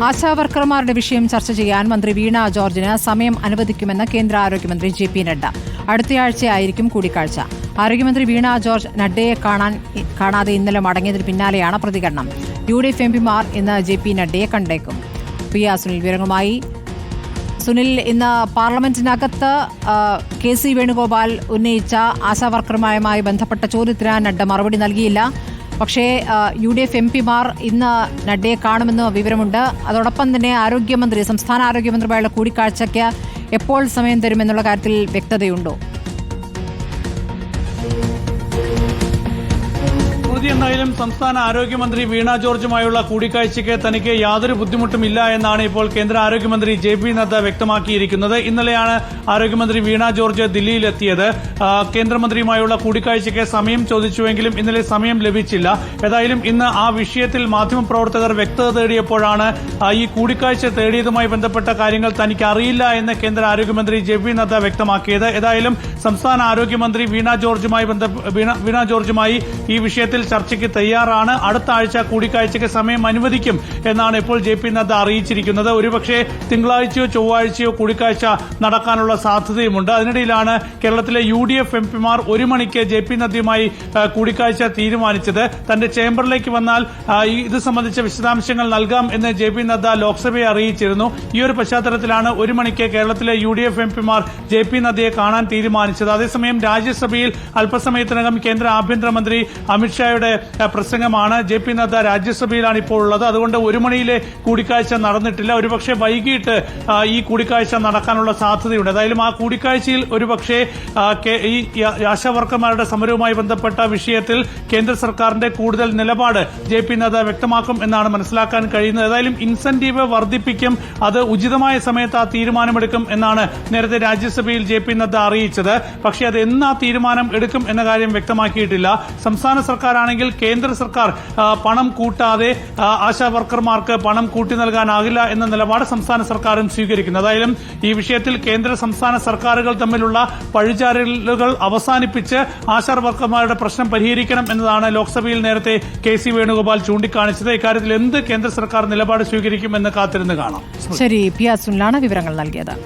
ആശാവർക്കർമാരുടെ വിഷയം ചർച്ച ചെയ്യാൻ മന്ത്രി വീണ ജോർജിന് സമയം അനുവദിക്കുമെന്ന് കേന്ദ്ര ആരോഗ്യമന്ത്രി ജെ.പി. നഡ്ഡ. അടുത്തയാഴ്ചയായിരിക്കും കൂടിക്കാഴ്ച. ആരോഗ്യമന്ത്രി വീണ ജോർജ് നഡ്ഡയെ കാണാതെ ഇന്നലെ മടങ്ങിയതിന് പിന്നാലെയാണ് പ്രതികരണം. UDF എംപിമാർ ഇന്ന് ജെ.പി. നഡ്ഡയെ കണ്ടേക്കും. സുനിൽ വിവരങ്ങളുമായി. സുനിൽ, ഇന്ന് പാർലമെന്റിനകത്ത് KC വേണുഗോപാൽ ഉന്നയിച്ച ആശാവർക്കർമാരുമായി ബന്ധപ്പെട്ട ചോദ്യത്തിന് നഡ്ഡ മറുപടി നൽകിയില്ല. പക്ഷേ UDF എംപിമാർ ഇന്ന് നഡ്ഡയെ കാണുമെന്ന് വിവരമുണ്ട്. അതോടൊപ്പം തന്നെ സംസ്ഥാന ആരോഗ്യമന്ത്രിയുമായുള്ള കൂടിക്കാഴ്ചയ്ക്ക് എപ്പോൾ സമയം തരുമെന്നുള്ള കാര്യത്തിൽ വ്യക്തതയുണ്ടോ? എന്തായാലും സംസ്ഥാന ആരോഗ്യമന്ത്രി വീണ ജോർജുമായുള്ള കൂടിക്കാഴ്ചയ്ക്ക് തനിക്ക് യാതൊരു ബുദ്ധിമുട്ടുമില്ല എന്നാണ് ഇപ്പോൾ കേന്ദ്ര ആരോഗ്യമന്ത്രി ജെ.പി. നദ്ദ വ്യക്തമാക്കിയിരിക്കുന്നത്. ഇന്നലെയാണ് ആരോഗ്യമന്ത്രി വീണ ജോർജ് ദില്ലിയിലെത്തിയത്. കേന്ദ്രമന്ത്രിയുമായുള്ള കൂടിക്കാഴ്ചയ്ക്ക് സമയം ചോദിച്ചുവെങ്കിലും ഇന്നലെ സമയം ലഭിച്ചില്ല. ഏതായാലും ഇന്ന് ആ വിഷയത്തിൽ മാധ്യമപ്രവർത്തകർ വ്യക്തത തേടിയപ്പോഴാണ് ഈ കൂടിക്കാഴ്ച തേടിയതുമായി ബന്ധപ്പെട്ട കാര്യങ്ങൾ തനിക്ക് അറിയില്ല എന്ന് കേന്ദ്ര ആരോഗ്യമന്ത്രി ജെ.പി. നദ്ദ വ്യക്തമാക്കിയത്. ഏതായാലും സംസ്ഥാന ആരോഗ്യമന്ത്രി വീണ ജോർജുമായി ഈ വിഷയത്തിൽ ചർച്ചയ്ക്ക് തയ്യാറാണ്. അടുത്ത ആഴ്ച കൂടിക്കാഴ്ചയ്ക്ക് സമയം അനുവദിക്കും എന്നാണ് ഇപ്പോൾ ജെ.പി. നദ്ദ അറിയിച്ചിരിക്കുന്നത്. ഒരുപക്ഷെ തിങ്കളാഴ്ചയോ ചൊവ്വാഴ്ചയോ കൂടിക്കാഴ്ച നടക്കാനുള്ള സാധ്യതയുമുണ്ട്. അതിനിടയിലാണ് കേരളത്തിലെ UDF എംപിമാർ 1 മണിക്ക് ജെ.പി. നദ്ദയുമായി കൂടിക്കാഴ്ച തീരുമാനിച്ചത്. തന്റെ ചേംബറിലേക്ക് വന്നാൽ ഇത് സംബന്ധിച്ച വിശദാംശങ്ങൾ നൽകാം എന്ന് ജെ.പി. നദ്ദ ലോക്സഭയെ അറിയിച്ചിരുന്നു. ഈ ഒരു പശ്ചാത്തലത്തിലാണ് 1 മണിക്ക് കേരളത്തിലെ UDF എംപിമാർ ജെ.പി. നദ്ദയെ കാണാൻ തീരുമാനിച്ചത്. അതേസമയം രാജ്യസഭയിൽ അല്പസമയത്തിനകം കേന്ദ്ര ആഭ്യന്തരമന്ത്രി അമിത്ഷായുടെ പ്രസംഗമാണ്. ജെ.പി. നദ്ദ രാജ്യസഭയിലാണ് ഇപ്പോൾ ഉള്ളത്. അതുകൊണ്ട് 1 മണിയിലെ കൂടിക്കാഴ്ച നടന്നിട്ടില്ല. ഒരുപക്ഷെ വൈകിട്ട് ഈ കൂടിക്കാഴ്ച നടക്കാനുള്ള സാധ്യതയുണ്ട്. ഏതായാലും ആ കൂടിക്കാഴ്ചയിൽ ഒരുപക്ഷെ ഈ ആശാവർക്കർമാരുടെ സമരവുമായി ബന്ധപ്പെട്ട വിഷയത്തിൽ കേന്ദ്ര സർക്കാരിന്റെ കൂടുതൽ നിലപാട് ജെ.പി. നദ്ദ വ്യക്തമാക്കും എന്നാണ് മനസ്സിലാക്കാൻ കഴിയുന്നത്. ഏതായാലും ഇൻസെന്റീവ് വർദ്ധിപ്പിക്കും, അത് ഉചിതമായ സമയത്ത് ആ തീരുമാനമെടുക്കും എന്നാണ് നേരത്തെ രാജ്യസഭയിൽ ജെ.പി. നദ്ദ അറിയിച്ചത്. പക്ഷേ അത് എന്ന് ആ തീരുമാനം എടുക്കും എന്ന കാര്യം വ്യക്തമാക്കിയിട്ടില്ല. സംസ്ഥാന സർക്കാരാണെങ്കിൽ കേന്ദ്ര സർക്കാർ പണം കൂട്ടാതെ ആശാവർക്കർമാർക്ക് പണം കൂട്ടി നൽകാനാകില്ല എന്ന നിലപാട് സംസ്ഥാന സർക്കാരും സ്വീകരിക്കുന്നു. അതായാലും ഈ വിഷയത്തിൽ കേന്ദ്ര സംസ്ഥാന സർക്കാരുകൾ തമ്മിലുള്ള പഴിചാരലുകൾ അവസാനിപ്പിച്ച് ആശാവർക്കർമാരുടെ പ്രശ്നം പരിഹരിക്കണം എന്നതാണ് ലോക്സഭയിൽ നേരത്തെ KC വേണുഗോപാൽ ചൂണ്ടിക്കാണിച്ചത്. ഇക്കാര്യത്തിൽ എന്ത് കേന്ദ്ര സർക്കാർ നിലപാട് സ്വീകരിക്കുമെന്ന് കാത്തിരുന്ന് കാണാം. ശരി, സുനിലാണ് വിവരങ്ങൾ നൽകിയത്.